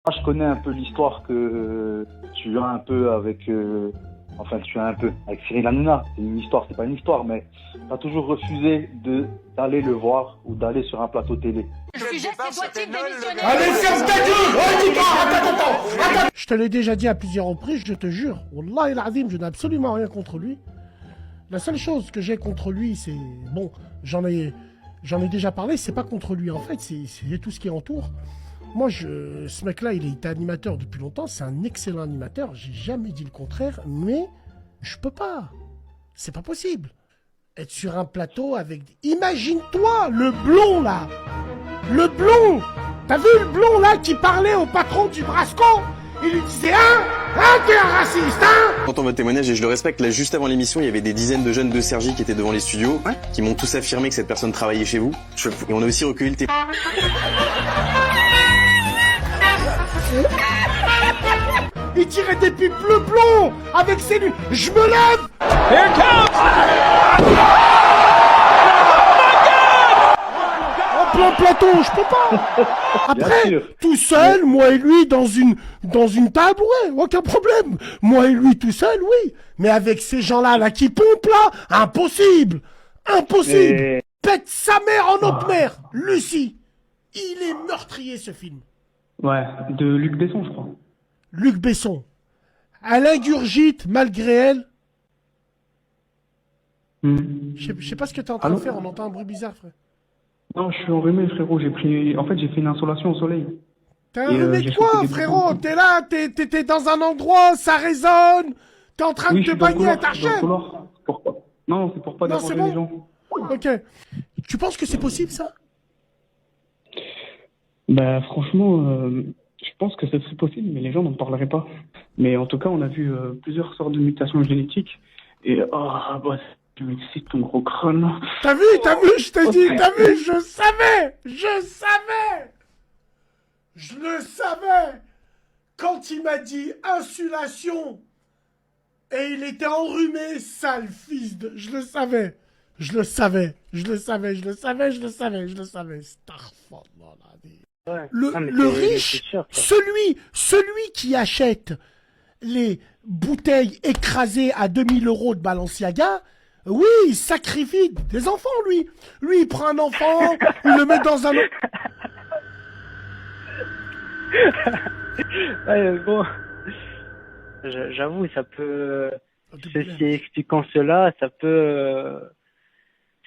Moi, je connais un peu l'histoire que tu as un peu avec, enfin, tu as un peu avec Cyril Hanouna. C'est une histoire, c'est pas une histoire, mais tu as toujours refusé d'aller le voir ou d'aller sur un plateau télé. Le sujet, c'est doit-il démissionner? Allez, ferme ta gueule! Oh, dis pas! Attends! Je te l'ai déjà dit à plusieurs reprises, je te jure. Wallah el Azim, je n'ai absolument rien contre lui. La seule chose que j'ai contre lui, c'est... Bon, j'en ai déjà parlé, c'est pas contre lui en fait, c'est tout ce qui entoure. Moi, ce mec-là, il est animateur depuis longtemps, c'est un excellent animateur, j'ai jamais dit le contraire, mais je peux pas. C'est pas possible. Être sur un plateau avec... Imagine-toi, le blond là! Le blond! T'as vu le blond là qui parlait au patron du Brasco? Il lui disait t'es un raciste, hein? J'entends votre témoignage et je le respecte. Là, juste avant l'émission, il y avait des dizaines de jeunes de Cergy qui étaient devant les studios, qui m'ont tous affirmé que cette personne travaillait chez vous. Et on a aussi recueilli le témoignage. Il tirait des pipes bleu blond avec ses lunettes. Je me lève! Here it comes! En plein plateau, je peux pas! Après, tout seul, moi et lui, dans une table, ouais, aucun problème. Moi et lui, tout seul, oui. Mais avec ces gens-là, là, qui pompent, là, impossible! Impossible! Pète sa mère en autre mère! Lucie! Il est meurtrier, ce film. Ouais, de Luc Besson, je crois. Luc Besson. Elle ingurgite malgré elle. Je sais pas ce que t'es en train de faire, on entend un bruit bizarre, frère. Non, je suis enrhumé, frérot. En fait, j'ai fait une insolation au soleil. T'es enrhumé de quoi, frérot? T'es là, t'es dans un endroit, ça résonne. T'es en train de te baigner à ta chaîne. Pourquoi? Non, c'est pour pas déranger les gens. Ok. Tu penses que c'est possible, ça? Bah, franchement, je pense que c'est possible, mais les gens n'en parleraient pas. Mais en tout cas, on a vu plusieurs sortes de mutations génétiques. Et, bah, tu m'excites ton gros crâne. T'as vu, je t'ai dit, t'as vu, je le savais. Quand il m'a dit insulation, et il était enrhumé, sale fils de... Je le savais. Le riche, celui qui achète les bouteilles écrasées à 2000 € de Balenciaga, oui, il sacrifie des enfants, lui. Lui, il prend un enfant, il le met dans un... Ouais, bon, j'avoue, ça peut... Ceci expliquant cela, ça peut...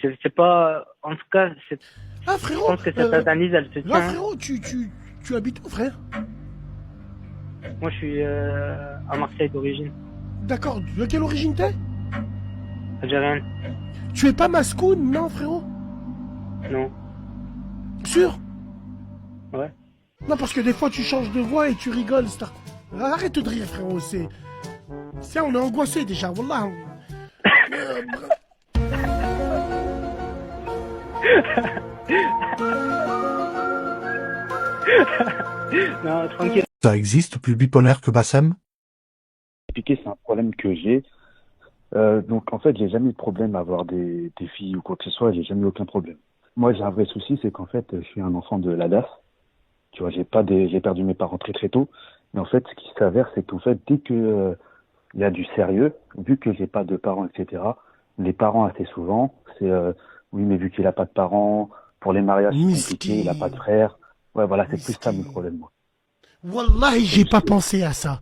C'est pas... En tout cas, c'est... Ah, frérot, je pense que cette analyse, elle se tient. Ah, frérot, tu habites où, frère? Moi, je suis à Marseille d'origine. D'accord, de quelle origine t'es? Algérienne. Tu es pas mascoune, non, frérot? Non. Sûr? Ouais. Non, parce que des fois, tu changes de voix et tu rigoles, star. Arrête de rire, frérot, c'est... on est angoissé, déjà, wallah. Non, tranquille. Ça existe plus bipolaire que Bassem? Expliquer, c'est un problème que j'ai. Donc en fait, j'ai jamais eu de problème à avoir des filles ou quoi que ce soit, j'ai jamais eu aucun problème. Moi, j'ai un vrai souci, c'est qu'en fait, je suis un enfant de la DAF. Tu vois, j'ai perdu mes parents très très tôt. Mais en fait, ce qui s'avère, c'est qu'en fait, dès que il y a du sérieux, vu que j'ai pas de parents, etc., les parents assez souvent, c'est oui, mais vu qu'il a pas de parents, pour les mariages, c'est compliqué, il a pas de frère. Ouais, voilà, c'est plus ça mon problème, moi. Wallahi, j'ai pas pensé à ça.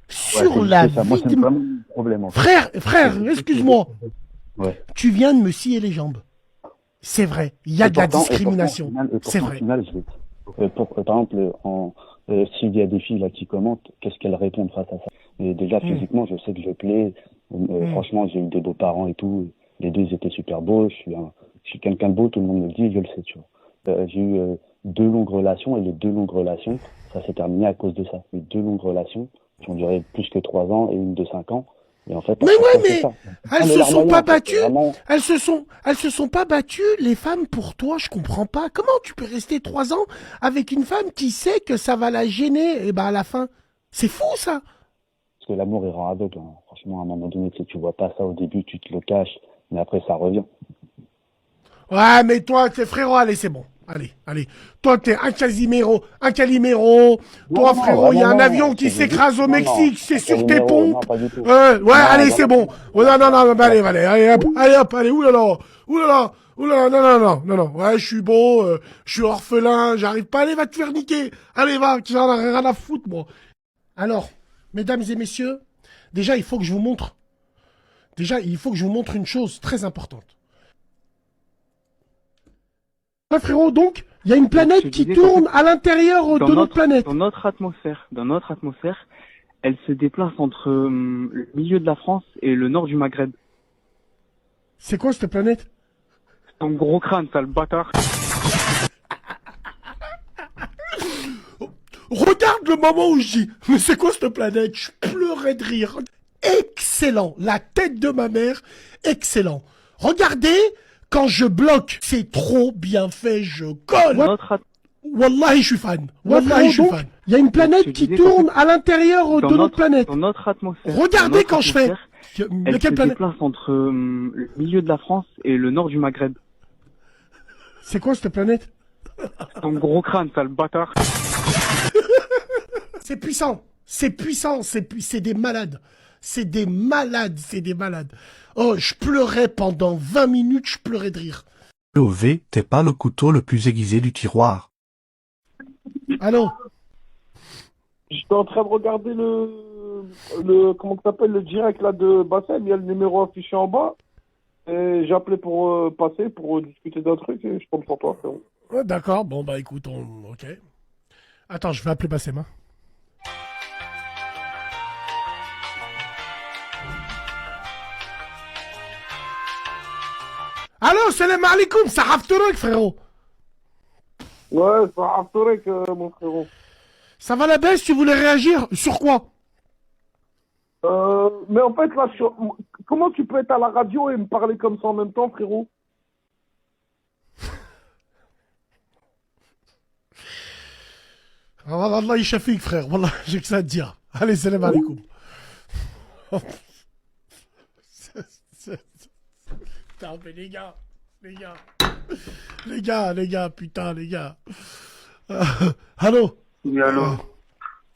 Sur la vie moi, c'est vraiment un problème, en fait. Frère, excuse-moi. Ouais. Tu viens de me scier les jambes. C'est vrai, il y a de la discrimination. C'est vrai. Final, par exemple, s'il y a des filles là qui commentent, qu'est-ce qu'elles répondent face à ça? Et déjà, physiquement, je sais que je plais. Franchement, j'ai eu des beaux parents et tout. Les deux, ils étaient super beaux. Je suis quelqu'un de beau, tout le monde me le dit, je le sais, tu vois. J'ai eu 2 longues relations, et les 2 longues relations, ça s'est terminé à cause de ça. Les 2 longues relations qui ont duré plus que 3 ans et une de 5 ans. Et en fait, mais elles se sont pas battues. Vraiment... Elles se sont pas battues, les femmes, pour toi, je comprends pas. Comment tu peux rester 3 ans avec une femme qui sait que ça va la gêner, et ben à la fin, c'est fou ça. Parce que l'amour, il rend aveugle, hein. Franchement, à un moment donné, si tu vois pas ça au début, tu te le caches, mais après, ça revient. Ouais, mais toi, t'es frérot, allez, c'est bon. allez. Toi, t'es un Calimero. Toi, frérot, il y a un avion qui s'écrase au Mexique, c'est sur tes pompes. Ouais, allez, c'est bon. Non, allez, hop, oulala, non. Ouais, je suis beau, je suis orphelin, j'arrive pas, allez, va te faire niquer. Allez, va, j'en ai rien à foutre, moi. Alors, mesdames et messieurs, déjà, il faut que je vous montre une chose très importante. Ouais, frérot, donc, il y a une planète qui tourne à l'intérieur de notre planète. Dans notre atmosphère, elle se déplace entre le milieu de la France et le nord du Maghreb. C'est quoi cette planète? Ton gros crâne, sale bâtard. Regarde le moment où je dis, mais c'est quoi cette planète? Je pleurais de rire. Excellent. La tête de ma mère, excellent. Regardez, quand je bloque, c'est trop bien fait, je colle. Wallahi, je suis fan. Il y a une planète qui tourne à l'intérieur de notre planète. Dans notre atmosphère. Regardez quand je fais. Elle se déplace entre le milieu de la France et le nord du Maghreb. C'est quoi cette planète? Ton gros crâne, sale bâtard. C'est puissant, c'est des malades. C'est des malades. Oh, je pleurais pendant 20 minutes, je pleurais de rire. POV, t'es pas le couteau le plus aiguisé du tiroir. Allô? J'étais en train de regarder comment ça s'appelle, le direct là de Bassem, il y a le numéro affiché en bas. Et j'ai appelé pour passer, pour discuter d'un truc et je tombe sur toi, frérot. Ouais, d'accord, bon bah écoute, ok. Attends, je vais appeler Bassem, hein. Allô, salam alaikum, ça Haftorek, frérot. Ouais, ça Haftorek, mon frérot. Ça va la baisse, tu voulais réagir? Sur quoi? Mais en fait, là, comment tu peux être à la radio et me parler comme ça en même temps, frérot? Wallah, il shafik, frère. Wallah, j'ai que ça à te dire. Allez, salam alaikum. Putain, mais les gars, putain, les gars. Allô? Oui, allô?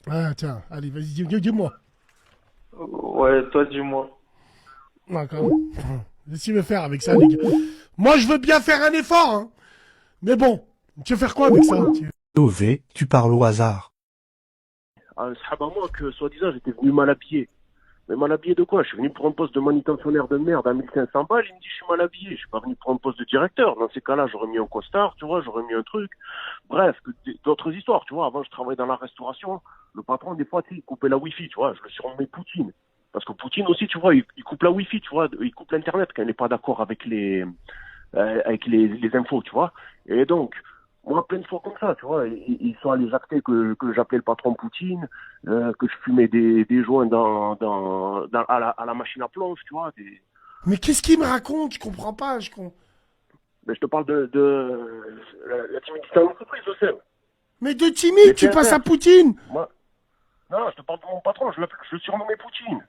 Ah, tiens, allez, vas-y, dis-moi. Ouais, toi, dis-moi. D'accord. Qu'est-ce qu'il veut faire avec ça, les gars? Moi, je veux bien faire un effort, hein. Mais bon, tu veux faire quoi avec ça? POV, tu parles au hasard. Un sahab à moi que, soi-disant, j'étais venu mal habillé. Mais mal habillé de quoi? Je suis venu pour un poste de manutentionnaire de merde à 1500 balles, il me dit je suis mal habillé. Je suis pas venu pour un poste de directeur. Dans ces cas-là, j'aurais mis un costard, tu vois, j'aurais mis un truc. Bref, d'autres histoires, tu vois. Avant, je travaillais dans la restauration. Le patron, des fois, il coupait la Wi-Fi, tu vois. Je le surnommais Poutine. Parce que Poutine aussi, tu vois, il coupe la Wi-Fi, tu vois. Il coupe l'Internet quand il n'est pas d'accord avec les infos, tu vois. Et donc, moi, plein de fois comme ça, tu vois, ils sont allés jacter que j'appelais le patron Poutine, que je fumais des joints à la machine à plonge, tu vois. Mais qu'est-ce qu'il me raconte? Je comprends pas, Mais je te parle de la timidité en entreprise, je sais. Mais de timide, tu passes à Poutine. Moi, non, je te parle de mon patron, je le surnommais Poutine.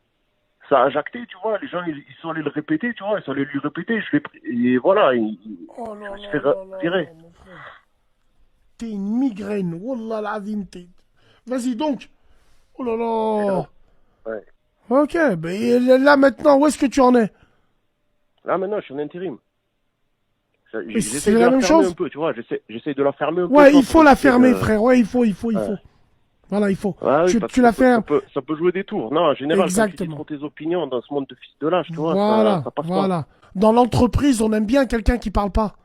Ça a jacté, tu vois, les gens, ils sont allés le répéter, tu vois, ils sont allés lui répéter, et voilà, je me suis fait virer. T'es une migraine, wallah l'azim, Vas-y donc. Oh là là. Ouais. Ok, ben là maintenant, où est-ce que tu en es? Là maintenant, je suis en intérim. C'est la même chose. Un peu, tu vois, j'essaie de la fermer un peu. Ouais, il faut la fermer, frère. Ouais, il faut. Voilà, il faut. Ouais, oui, tu la fermes. Ça peut jouer des tours. Non, en général, exactement. quand tu dis trop tes opinions dans ce monde de fils de lâche, tu vois, voilà, ça passe voilà. pas. Dans l'entreprise, on aime bien quelqu'un qui parle pas.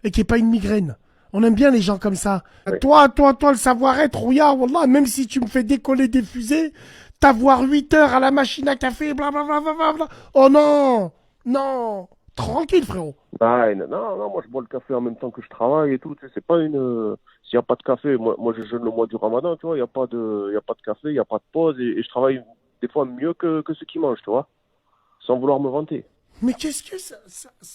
Et qui est pas une migraine. On aime bien les gens comme ça. Ouais. Toi, le savoir-être, rouillard, wallah, même si tu me fais décoller des fusées, t'avoir 8 heures à la machine à café, blablabla. Oh non, tranquille, frérot. Non, moi je bois le café en même temps que je travaille et tout, tu sais, c'est pas une... S'il n'y a pas de café, moi je jeûne le mois du ramadan, tu vois, il n'y a pas de café, il n'y a pas de pause, et je travaille des fois mieux que ceux qui mangent, tu vois, sans vouloir me vanter. Mais qu'est-ce que ça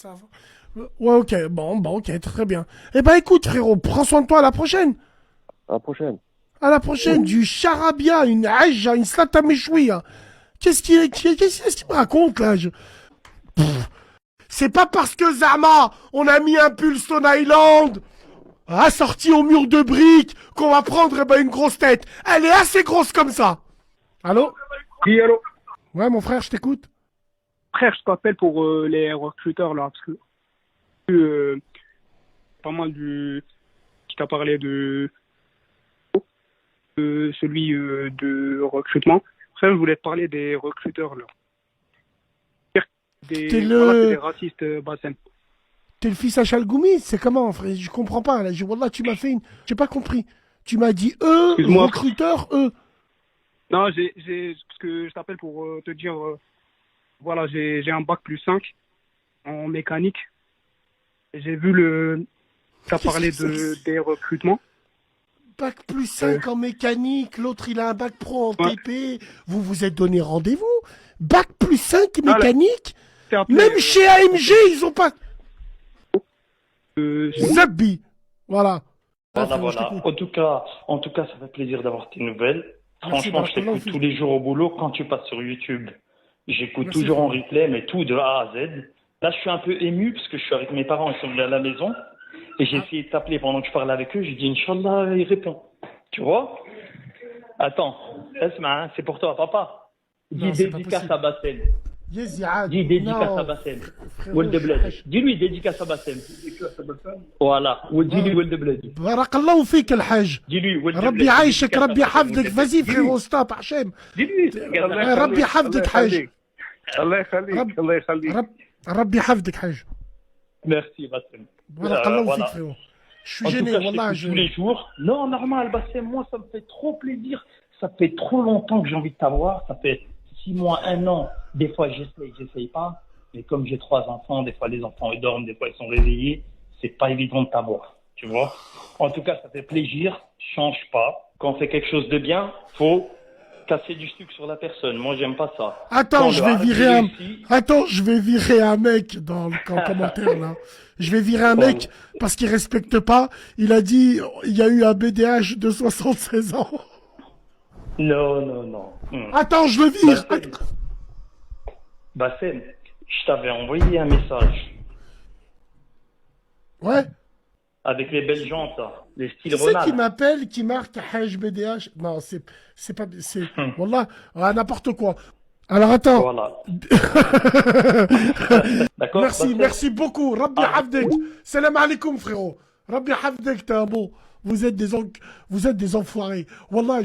va? Ouais, ok, bon, ok, très bien. Eh ben écoute, frérot, prends soin de toi, à la prochaine. À la prochaine. À la prochaine, du charabia, une aïja, une slata méchoui. Qu'est-ce qu'il me raconte, là? C'est pas parce que Zama, on a mis un pull Stone Island. assortie au mur de briques, qu'on va prendre une grosse tête. Elle est assez grosse comme ça. Allô? Oui, allô? Ouais, mon frère, je t'écoute. Frère, je t'appelle pour les recruteurs, là, parce que pas mal du... qui t'a parlé de celui de recrutement. Frère, je voulais te parler des recruteurs, là. T'es Voilà, c'est des racistes, Bassem. T'es le fils à Chalgoumi? C'est comment, frère? Je comprends pas. Là. Wallah, tu m'as fait une... J'ai pas compris. Tu m'as dit eux, recruteurs, eux. Non, parce que je t'appelle pour te dire, voilà, j'ai un bac plus 5 en mécanique. Et j'ai vu t'as parlé des recrutements. Bac plus 5 en mécanique, l'autre il a un bac pro en TP. Vous vous êtes donné rendez-vous? Bac plus 5 mécanique? Même chez AMG, ils ont pas... Zabbi. Voilà. Voilà. En tout cas, ça fait plaisir d'avoir tes nouvelles. Franchement, je t'écoute tous les jours au boulot. Quand tu passes sur YouTube, j'écoute toujours en replay, mais tout de A à Z. Là, je suis un peu ému parce que je suis avec mes parents, ils sont venus à la maison. Et j'ai essayé de t'appeler pendant que je parlais avec eux. J'ai dit, Inch'Allah, il répond. Tu vois? Attends, Esma, c'est pour toi, papa. Dis dédicace à Bassem. Dis dédicace à Bassem. Dis-lui dédicace à Bassem. Voilà. Dis-lui Weldebled. Barakallahu fik, الحاج. Dis-lui Weldebled. ربي يعيشك, ربي يحفظك. Vas-y, frérot, stop, Hachem. Dis-lui. ربي يحفظك, حاج. الله يخليك الله يخليك. ربي يحفظك, حاج. Merci, Bassem. Barakallahu fik, frérot. Je suis gêné, wallah. Tous les jours. Non, normal, Bassem, moi, ça me fait trop plaisir. Ça fait trop longtemps que j'ai envie de t'avoir. Ça fait 6 mois, 1 an. Des fois, j'essaye pas. Mais comme j'ai 3 enfants, des fois, les enfants, ils dorment, des fois, ils sont réveillés. C'est pas évident de t'avoir. Tu vois? En tout cas, ça fait plaisir. Change pas. Quand on fait quelque chose de bien, faut casser du sucre sur la personne. Moi, j'aime pas ça. Attends, je vais virer un mec dans le commentaire, là. Je vais virer un mec parce qu'il respecte pas. Il a dit, il y a eu un BDH de 76 ans. Non. Attends, je le vire. Bassem, je t'avais envoyé un message. Ouais. Avec les belles jantes, là. Les styles Qui c'est qui m'appelle, qui marque Hajj BDH? Non, c'est pas... Wallah, n'importe quoi. Alors attends. Voilà. D'accord. Merci beaucoup. Rabbi Hafdek. Salam alaikum, frérot. Rabbi Hafdek, t'es un bon. Vous êtes des enfoirés. Wallah,